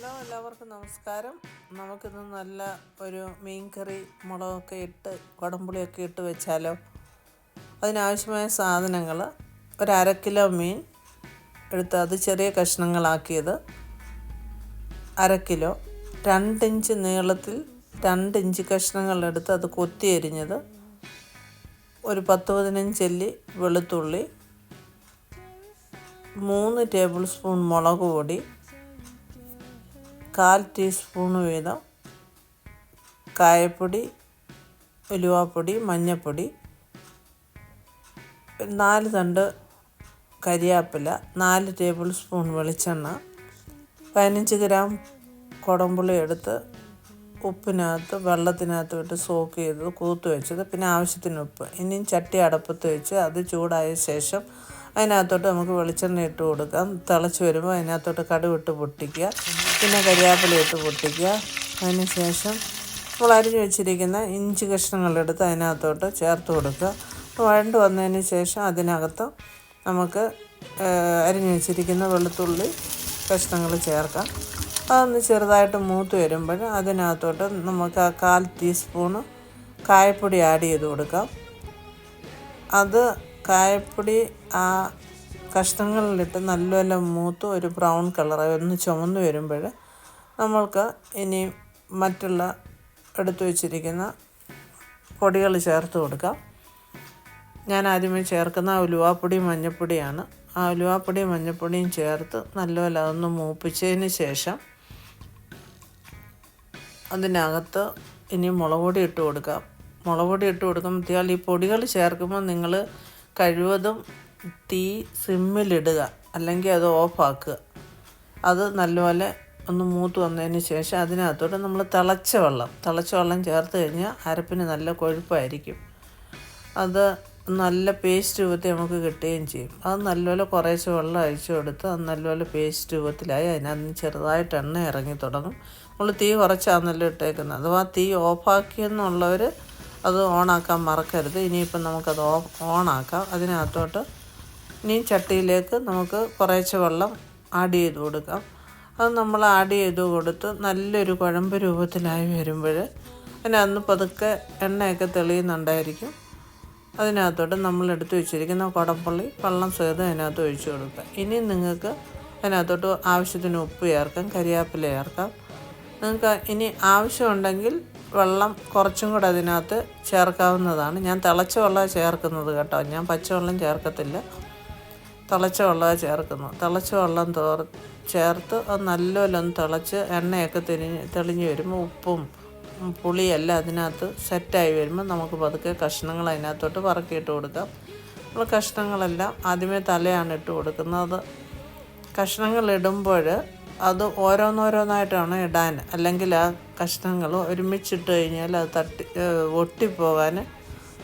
Hello, എല്ലാവർക്കും നമസ്കാരം. നമുക്കിന്ന് നല്ല ഒരു മീൻ കറി മുളകൊക്കെ ഇട്ട് കുടംപുളിയൊക്കെ ഇട്ട് വെച്ചാലോ. അതിനാവശ്യമായ സാധനങ്ങൾ: ഒരു 1/2 കിലോ മീൻ എടുത്ത് അത് ചെറിയ കഷ്ണങ്ങളാക്കിയത് 1/2 കിലോ, 2 ഇഞ്ച് നീളത്തിൽ 2 ഇഞ്ച് കഷ്ണങ്ങളെടുത്ത് അത് കൊത്തി അരിഞ്ഞത്, ഒരു 10-15 അല്ലി വെളുത്തുള്ളി, 3 ടേബിൾ സ്പൂൺ മുളക് പൊടി, 1/4 ടീസ്പൂൺ വീതം കായപ്പൊടി, ഉലുവാപ്പൊടി, മഞ്ഞൾപ്പൊടി, 4 തണ്ട് കരിയാപ്പില, 4 ടേബിൾ സ്പൂൺ വെളിച്ചെണ്ണ, 15 ഗ്രാം കുടംപുളി എടുത്ത് ഉപ്പിനകത്ത് വെള്ളത്തിനകത്ത് ഇട്ട് സോക്ക് ചെയ്തത് കൂത്ത് വെച്ചത്, പിന്നെ ആവശ്യത്തിന് ഉപ്പ്. ഇനിയും ചട്ടി അടപ്പത്ത് വെച്ച് അത് ചൂടായ ശേഷം അതിനകത്തോട്ട് നമുക്ക് വെളിച്ചെണ്ണ ഇട്ട് കൊടുക്കാം. തിളച്ച് വരുമ്പോൾ അതിനകത്തോട്ട് കടുക് ഇട്ട് പൊട്ടിക്കുക, പിന്നെ കരിയാപ്പില ഇട്ട് പൊട്ടിക്കുക. അതിന് ശേഷം നമ്മൾ അരിഞ്ഞ് വെച്ചിരിക്കുന്ന ഇഞ്ചി കഷ്ണങ്ങളെടുത്ത് അതിനകത്തോട്ട് ചേർത്ത് കൊടുക്കുക. വഴണ്ട് വന്നതിന് ശേഷം അതിനകത്ത് നമുക്ക് അരിഞ്ഞ് വെച്ചിരിക്കുന്ന വെളുത്തുള്ളി കഷ്ണങ്ങൾ ചേർക്കാം. അതൊന്ന് ചെറുതായിട്ട് മൂത്ത് വരുമ്പോൾ അതിനകത്തോട്ട് നമുക്ക് 1/4 ടീസ്പൂണ് കായപ്പൊടി ആഡ് ചെയ്ത് കൊടുക്കാം. അത് കായപ്പൊടി ആ കഷ്ണങ്ങളിലിട്ട് നല്ലപോലെ മൂത്ത് ഒരു ബ്രൗൺ കളറായി ഒന്ന് ചുമന്ന് വരുമ്പോൾ നമ്മൾക്ക് ഇനി മറ്റുള്ള എടുത്തു വച്ചിരിക്കുന്ന പൊടികൾ ചേർത്ത് കൊടുക്കാം. ഞാൻ ആദ്യമേ ചേർക്കുന്ന ഉലുവാപ്പൊടിയും മഞ്ഞൾപ്പൊടിയാണ്. ആ ഉലുവാപ്പൊടിയും മഞ്ഞൾപ്പൊടിയും ചേർത്ത് നല്ലപോലെ അതൊന്ന് മൂപ്പിച്ചതിന് ശേഷം അതിനകത്ത് ഇനി മുളക് പൊടി ഇട്ട് കൊടുക്കാം. മുളക് പൊടി ഇട്ട് കൊടുക്കുമ്പോൾ ഈ പൊടികൾ ചേർക്കുമ്പോൾ നിങ്ങൾ കഴിവതും തീ സിമ്മിലിടുക, അല്ലെങ്കിൽ അത് ഓഫാക്കുക. അത് നല്ലപോലെ ഒന്ന് മൂത്ത് വന്നതിന് ശേഷം അതിനകത്തോട്ട് നമ്മൾ തിളച്ച വെള്ളം ചേർത്ത് കഴിഞ്ഞാൽ അരപ്പിന് നല്ല കൊഴുപ്പായിരിക്കും. അത് നല്ല പേസ്റ്റ് രൂപത്തിൽ നമുക്ക് കിട്ടുകയും ചെയ്യും. അത് നല്ലപോലെ കുറേശ്ശെ വെള്ളം അഴിച്ചു കൊടുത്ത് അത് നല്ലപോലെ പേസ്റ്റ് രൂപത്തിലായി അതിനകത്ത് ചെറുതായിട്ട് എണ്ണ ഇറങ്ങി തുടങ്ങും. നമ്മൾ തീ കുറച്ചാണല്ലോ ഇട്ടേക്കുന്നത്. അഥവാ തീ ഓഫാക്കിയെന്നുള്ളവർ അത് ഓണാക്കാൻ മറക്കരുത്. ഇനിയിപ്പം നമുക്കത് ഓണാക്കാം. അതിനകത്തോട്ട് ഇനിയും ചട്ടിയിലേക്ക് നമുക്ക് കുറേശ്ശെ വെള്ളം ആഡ് ചെയ്ത് കൊടുക്കാം. അത് നമ്മൾ ആഡ് ചെയ്ത് കൊടുത്ത് നല്ലൊരു കുഴമ്പ് രൂപത്തിലായി വരുമ്പോൾ അതിനകത്ത് പതുക്കെ എണ്ണയൊക്കെ തെളിയുന്നുണ്ടായിരിക്കും. അതിനകത്തോട്ട് നമ്മൾ എടുത്ത് വെച്ചിരിക്കുന്ന കുടംപുളി വെള്ളം സഹിതം അതിനകത്ത് ഒഴിച്ചു കൊടുക്കുക. ഇനി നിങ്ങൾക്ക് അതിനകത്തോട്ട് ആവശ്യത്തിന് ഉപ്പ് ചേർക്കാം, കരിയാപ്പില ചേർക്കാം. നിങ്ങൾക്ക് ഇനി ആവശ്യമുണ്ടെങ്കിൽ വെള്ളം കുറച്ചും കൂടെ അതിനകത്ത് ചേർക്കാവുന്നതാണ്. ഞാൻ തിളച്ച വെള്ളമാണ് ചേർക്കുന്നത് കേട്ടോ, ഞാൻ പച്ചവെള്ളം ചേർക്കത്തില്ല. തിളച്ച വെള്ളമാണ് ചേർക്കുന്നത്. തിളച്ച വെള്ളം ചേർത്ത് അത് നല്ലപോലെ ഒന്ന് തിളച്ച് എണ്ണയൊക്കെ തെളിഞ്ഞ് വരുമ്പോൾ ഉപ്പും പുളിയെല്ലാം അതിനകത്ത് സെറ്റായി വരുമ്പോൾ നമുക്ക് പതുക്കെ കഷ്ണങ്ങൾ അതിനകത്തോട്ട് പറക്കിയിട്ട് കൊടുക്കാം. നമ്മൾ കഷ്ണങ്ങളെല്ലാം ആദ്യമേ തലയാണ് ഇട്ട് കൊടുക്കുന്നത്. കഷ്ണങ്ങൾ ഇടുമ്പോൾ അത് ഓരോന്നോരോന്നായിട്ടാണ് ഇടാൻ, അല്ലെങ്കിൽ ആ കഷ്ണങ്ങൾ ഒരുമിച്ചിട്ട് കഴിഞ്ഞാൽ അത് ഒട്ടിപ്പോകാൻ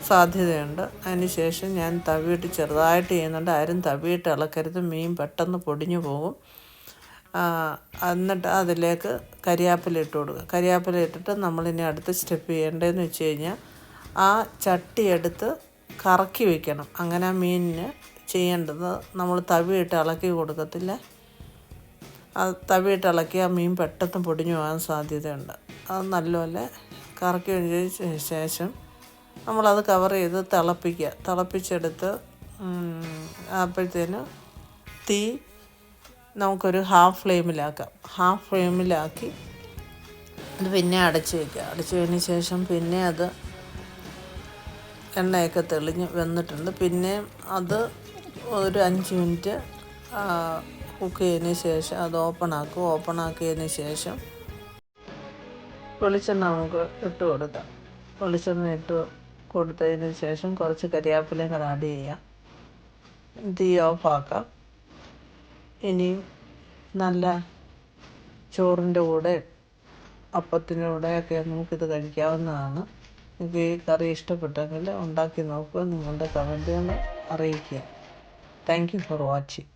സാധ്യതയുണ്ട്. അതിന് ശേഷം ഞാൻ തവിയിട്ട് ചെറുതായിട്ട് ചെയ്യുന്നുണ്ട്. ആരും തവിയിട്ട് ഇളക്കരുത്, മീൻ പെട്ടെന്ന് പൊടിഞ്ഞു പോകും. എന്നിട്ട് അതിലേക്ക് കരിയാപ്പില ഇട്ട് കൊടുക്കുക. കരിയാപ്പില ഇട്ടിട്ട് നമ്മളിനി അടുത്ത സ്റ്റെപ്പ് ചെയ്യേണ്ടതെന്ന് വെച്ച് കഴിഞ്ഞാൽ ആ ചട്ടി എടുത്ത് കറക്കി വയ്ക്കണം. അങ്ങനെ ആ മീനിന് ചെയ്യേണ്ടത് നമ്മൾ തവിയിട്ട് ഇളക്കി കൊടുക്കത്തില്ല. തവിയിട്ട് ഇളക്കി ആ മീൻ പെട്ടെന്ന് പൊടിഞ്ഞു പോകാൻ സാധ്യതയുണ്ട്. അത് നല്ലപോലെ കറക്കി വെച്ചതിന് ശേഷം നമ്മളത് കവർ ചെയ്ത് തിളപ്പിച്ചെടുത്ത് അപ്പോഴത്തേന് തീ നമുക്കൊരു ഹാഫ് ഫ്ലെയിമിലാക്കി അത് പിന്നെ അടച്ച് വയ്ക്കുക. അടച്ചതിന് ശേഷം പിന്നെ അത് എണ്ണയൊക്കെ തെളിഞ്ഞ് വന്നിട്ടുണ്ട്. പിന്നെ അത് ഒരു 5 മിനിറ്റ് കുക്ക് ചെയ്തതിന് ശേഷം അത് ഓപ്പണാക്കിയതിന് ശേഷം വെളിച്ചെണ്ണ നമുക്ക് ഇട്ട് കൊടുക്കാം. വെളിച്ചെണ്ണ ഇട്ട് കൊടുത്തതിന് ശേഷം കുറച്ച് കരിയാപ്പിലയും കൂടെ ആഡ് ചെയ്യാം. തീ ഓഫാക്കാം. ഇനിയും നല്ല ചോറിൻ്റെ കൂടെ അപ്പത്തിൻ്റെ കൂടെയൊക്കെ നമുക്കിത് കഴിക്കാവുന്നതാണ്. നിങ്ങൾക്ക് ഈ കറി ഇഷ്ടപ്പെട്ടെങ്കിൽ ഉണ്ടാക്കി നോക്കുക. നിങ്ങളുടെ കമൻറ്റുകൾ അറിയിക്കുക. Thank you for watching.